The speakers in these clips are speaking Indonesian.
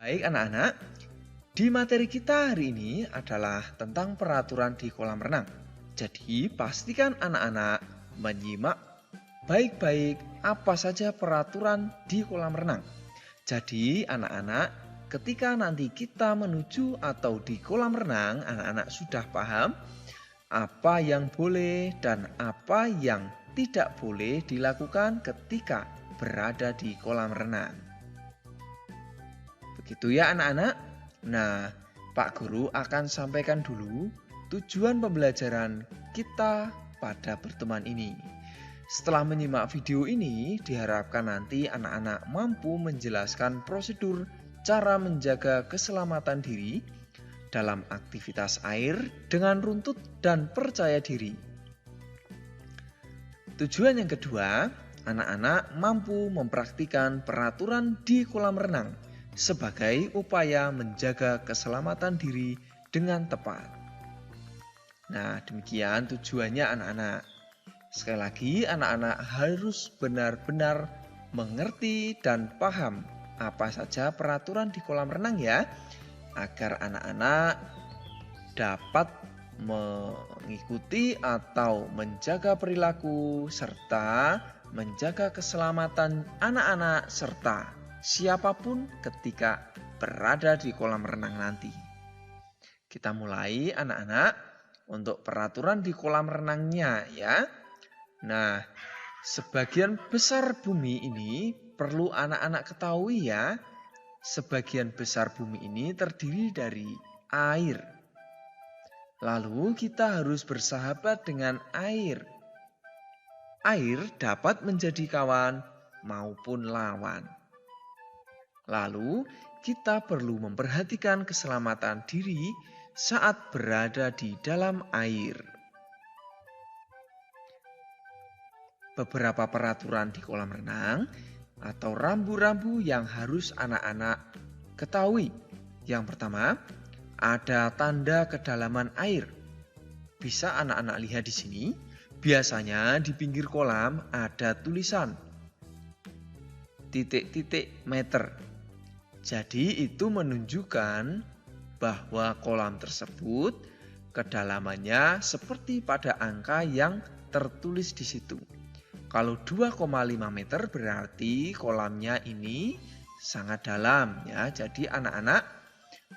Baik anak-anak, di materi kita hari ini adalah tentang peraturan di kolam renang. Jadi pastikan anak-anak menyimak baik-baik apa saja peraturan di kolam renang. Jadi anak-anak, ketika nanti kita menuju atau di kolam renang, anak-anak sudah paham apa yang boleh dan apa yang tidak boleh dilakukan ketika berada di kolam renang. Begitu ya anak-anak? Nah, Pak Guru akan sampaikan dulu tujuan pembelajaran kita pada pertemuan ini. Setelah menyimak video ini, diharapkan nanti anak-anak mampu menjelaskan prosedur cara menjaga keselamatan diri dalam aktivitas air dengan runtut dan percaya diri. Tujuan yang kedua, anak-anak mampu mempraktikkan peraturan di kolam renang sebagai upaya menjaga keselamatan diri dengan tepat. Nah, demikian tujuannya anak-anak. Sekali lagi, anak-anak harus benar-benar mengerti dan paham apa saja peraturan di kolam renang ya, agar anak-anak dapat mengikuti atau menjaga perilaku serta menjaga keselamatan anak-anak serta siapapun ketika berada di kolam renang nanti. Kita mulai anak-anak untuk peraturan di kolam renangnya ya. Nah, sebagian besar bumi ini perlu anak-anak ketahui ya. Sebagian besar bumi ini terdiri dari air. Lalu kita harus bersahabat dengan air. Air dapat menjadi kawan maupun lawan. Lalu, kita perlu memperhatikan keselamatan diri saat berada di dalam air. Beberapa peraturan di kolam renang atau rambu-rambu yang harus anak-anak ketahui. Yang pertama, ada tanda kedalaman air. Bisa anak-anak lihat di sini, biasanya di pinggir kolam ada tulisan titik-titik meter. Jadi itu menunjukkan bahwa kolam tersebut kedalamannya seperti pada angka yang tertulis di situ. Kalau 2,5 meter berarti kolamnya ini sangat dalam ya. Jadi anak-anak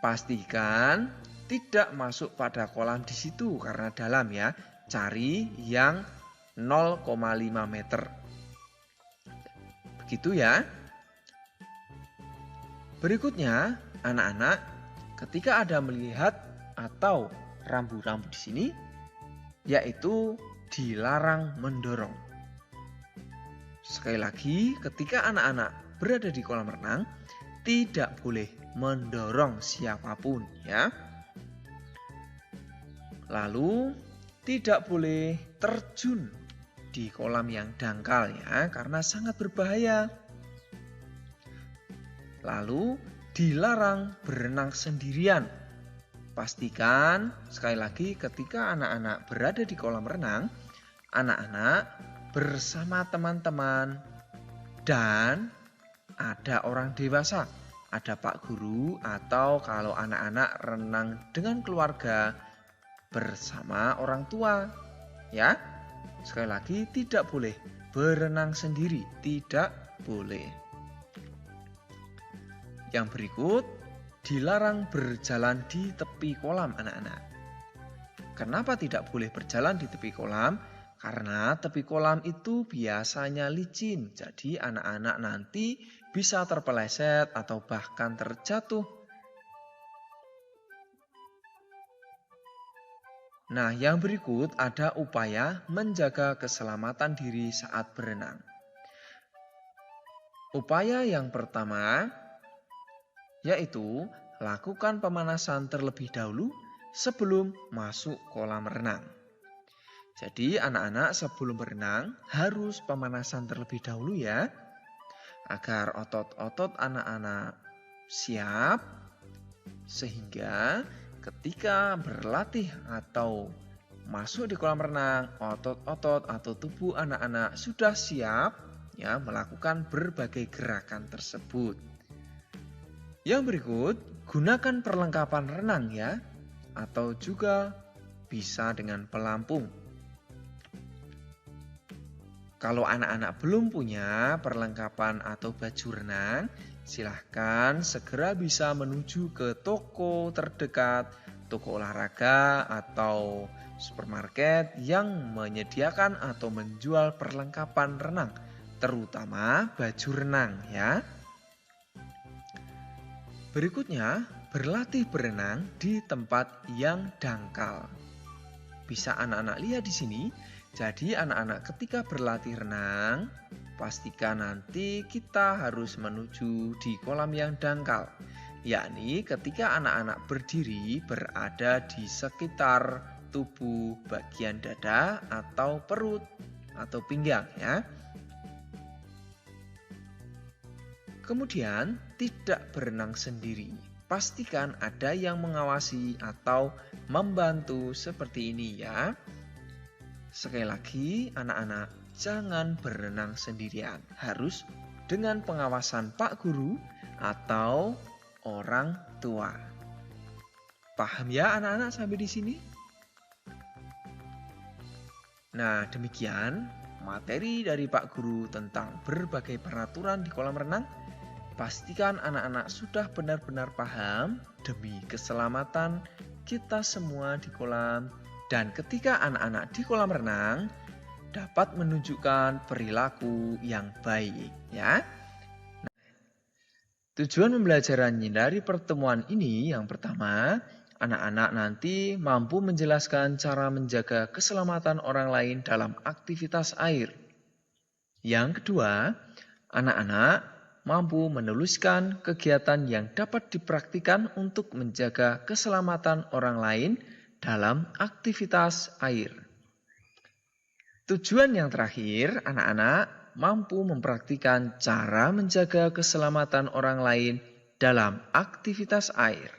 pastikan tidak masuk pada kolam di situ karena dalam ya. Cari yang 0,5 meter. Begitu ya. Berikutnya, anak-anak ketika ada melihat atau rambu-rambu di sini, yaitu dilarang mendorong. Sekali lagi, ketika anak-anak berada di kolam renang, tidak boleh mendorong siapapun ya. Lalu, tidak boleh terjun di kolam yang dangkal ya, karena sangat berbahaya. Lalu, dilarang berenang sendirian. Pastikan sekali lagi ketika anak-anak berada di kolam renang, anak-anak bersama teman-teman dan ada orang dewasa, ada Pak Guru atau kalau anak-anak renang dengan keluarga bersama orang tua. Ya. Sekali lagi tidak boleh berenang sendiri, tidak boleh. Yang berikut, dilarang berjalan di tepi kolam anak-anak. Kenapa tidak boleh berjalan di tepi kolam? Karena tepi kolam itu biasanya licin. Jadi anak-anak nanti bisa terpeleset atau bahkan terjatuh. Nah, yang berikut ada upaya menjaga keselamatan diri saat berenang. Upaya yang pertama yaitu lakukan pemanasan terlebih dahulu sebelum masuk kolam renang. Jadi anak-anak sebelum berenang harus pemanasan terlebih dahulu ya. Agar otot-otot anak-anak siap sehingga ketika berlatih atau masuk di kolam renang, otot-otot atau tubuh anak-anak sudah siap ya melakukan berbagai gerakan tersebut. Yang berikut, gunakan perlengkapan renang ya, atau juga bisa dengan pelampung. Kalau anak-anak belum punya perlengkapan atau baju renang, silahkan segera bisa menuju ke toko terdekat, toko olahraga atau supermarket yang menyediakan atau menjual perlengkapan renang, terutama baju renang ya. Berikutnya, berlatih berenang di tempat yang dangkal. Bisa anak-anak lihat di sini. Jadi anak-anak ketika berlatih renang, pastikan nanti kita harus menuju di kolam yang dangkal. Yakni ketika anak-anak berdiri berada di sekitar tubuh bagian dada atau perut atau pinggang ya. Kemudian tidak berenang sendiri. Pastikan ada yang mengawasi atau membantu seperti ini ya. Sekali lagi, anak-anak jangan berenang sendirian. Harus dengan pengawasan Pak Guru atau orang tua. Paham ya anak-anak sampai di sini? Nah, demikian materi dari Pak Guru tentang berbagai peraturan di kolam renang. Pastikan anak-anak sudah benar-benar paham demi keselamatan kita semua di kolam. Dan ketika anak-anak di kolam renang dapat menunjukkan perilaku yang baik ya. Nah, tujuan pembelajarannya dari pertemuan ini yang pertama, anak-anak nanti mampu menjelaskan cara menjaga keselamatan orang lain dalam aktivitas air. Yang kedua, anak-anak mampu menuliskan kegiatan yang dapat dipraktikkan untuk menjaga keselamatan orang lain dalam aktivitas air. Tujuan yang terakhir, anak-anak mampu mempraktikkan cara menjaga keselamatan orang lain dalam aktivitas air.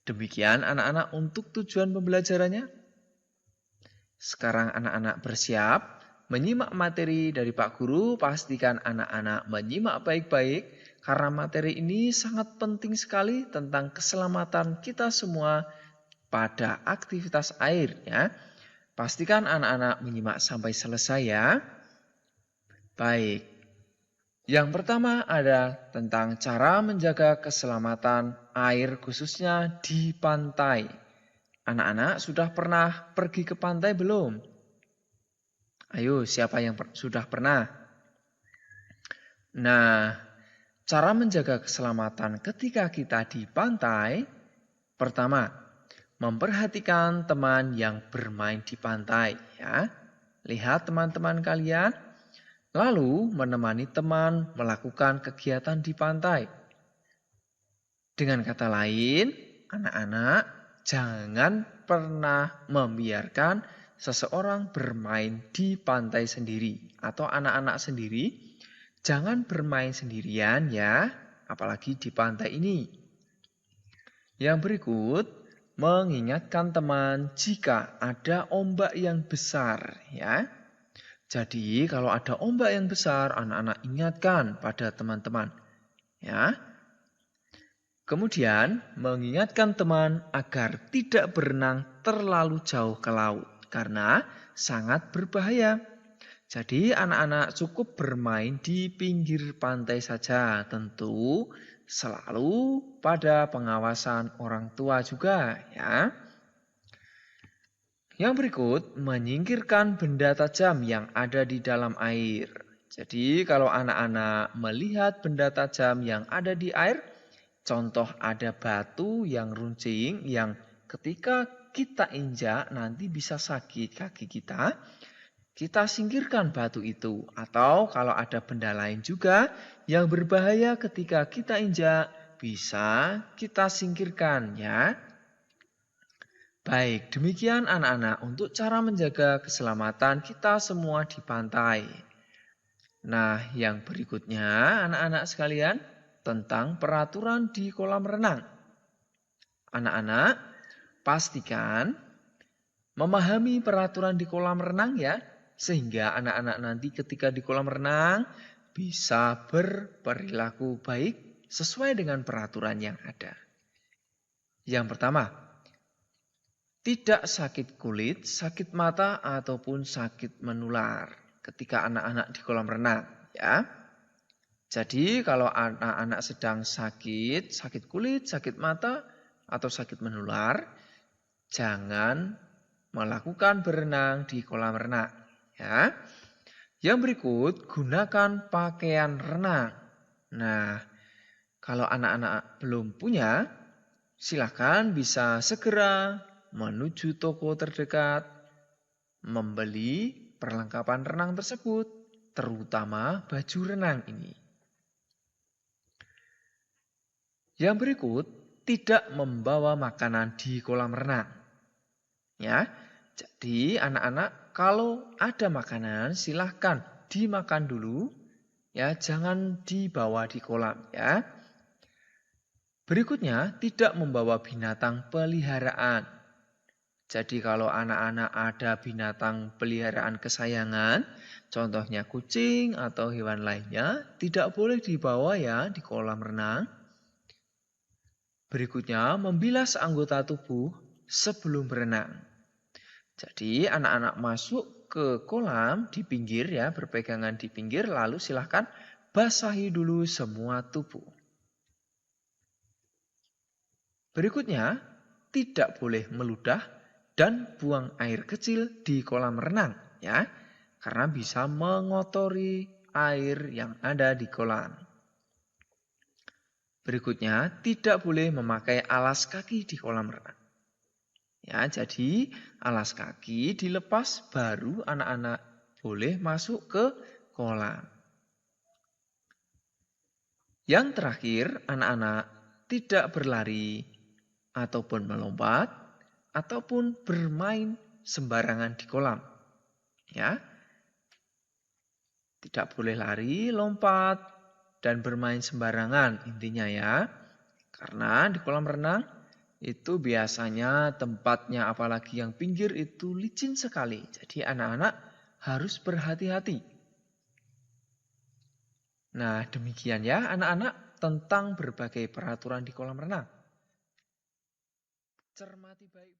Demikian anak-anak untuk tujuan pembelajarannya. Sekarang anak-anak bersiap menyimak materi dari Pak Guru. Pastikan anak-anak menyimak baik-baik karena materi ini sangat penting sekali tentang keselamatan kita semua pada aktivitas air ya. Pastikan anak-anak menyimak sampai selesai ya. Baik. Yang pertama ada tentang cara menjaga keselamatan air khususnya di pantai. Anak-anak sudah pernah pergi ke pantai belum? Ayo, siapa yang sudah pernah? Nah, cara menjaga keselamatan ketika kita di pantai, pertama, memperhatikan teman yang bermain di pantai ya. Lihat teman-teman kalian, lalu menemani teman melakukan kegiatan di pantai. Dengan kata lain, anak-anak jangan pernah membiarkan seseorang bermain di pantai sendiri atau anak-anak sendiri jangan bermain sendirian ya, apalagi di pantai ini. Yang berikut, mengingatkan teman jika ada ombak yang besar ya. Jadi kalau ada ombak yang besar, anak-anak ingatkan pada teman-teman ya. Kemudian mengingatkan teman agar tidak berenang terlalu jauh ke laut karena sangat berbahaya. Jadi anak-anak cukup bermain di pinggir pantai saja, tentu selalu pada pengawasan orang tua juga ya. Yang berikut, menyingkirkan benda tajam yang ada di dalam air. Jadi kalau anak-anak melihat benda tajam yang ada di air, contoh ada batu yang runcing yang ketika kita injak nanti bisa sakit kaki kita singkirkan batu itu. Atau kalau ada benda lain juga yang berbahaya ketika kita injak, bisa kita singkirkan ya. Baik, demikian anak-anak untuk cara menjaga keselamatan kita semua di pantai. Nah, yang berikutnya anak-anak sekalian tentang peraturan di kolam renang. Anak-anak pastikan memahami peraturan di kolam renang ya. Sehingga anak-anak nanti ketika di kolam renang bisa berperilaku baik sesuai dengan peraturan yang ada. Yang pertama, tidak sakit kulit, sakit mata, ataupun sakit menular ketika anak-anak di kolam renang. Ya. Jadi kalau anak-anak sedang sakit kulit, sakit mata, atau sakit menular, jangan melakukan berenang di kolam renang. Ya. Yang berikut, gunakan pakaian renang. Nah, kalau anak-anak belum punya, silakan bisa segera menuju toko terdekat, membeli perlengkapan renang tersebut, terutama baju renang ini. Yang berikut, tidak membawa makanan di kolam renang. Ya, jadi anak-anak kalau ada makanan silahkan dimakan dulu, ya jangan dibawa di kolam ya. Berikutnya, tidak membawa binatang peliharaan. Jadi kalau anak-anak ada binatang peliharaan kesayangan, contohnya kucing atau hewan lainnya, tidak boleh dibawa ya di kolam renang. Berikutnya, membilas anggota tubuh sebelum berenang. Jadi anak-anak masuk ke kolam di pinggir ya, berpegangan di pinggir, lalu silahkan basahi dulu semua tubuh. Berikutnya, tidak boleh meludah dan buang air kecil di kolam renang ya, karena bisa mengotori air yang ada di kolam. Berikutnya, tidak boleh memakai alas kaki di kolam renang. Ya, jadi alas kaki dilepas baru anak-anak boleh masuk ke kolam. Yang terakhir, anak-anak tidak berlari ataupun melompat ataupun bermain sembarangan di kolam. Ya. Tidak boleh lari, lompat, dan bermain sembarangan intinya ya. Karena di kolam renang itu biasanya tempatnya apalagi yang pinggir itu licin sekali. Jadi anak-anak harus berhati-hati. Nah, demikian ya anak-anak tentang berbagai peraturan di kolam renang. Cermati baik.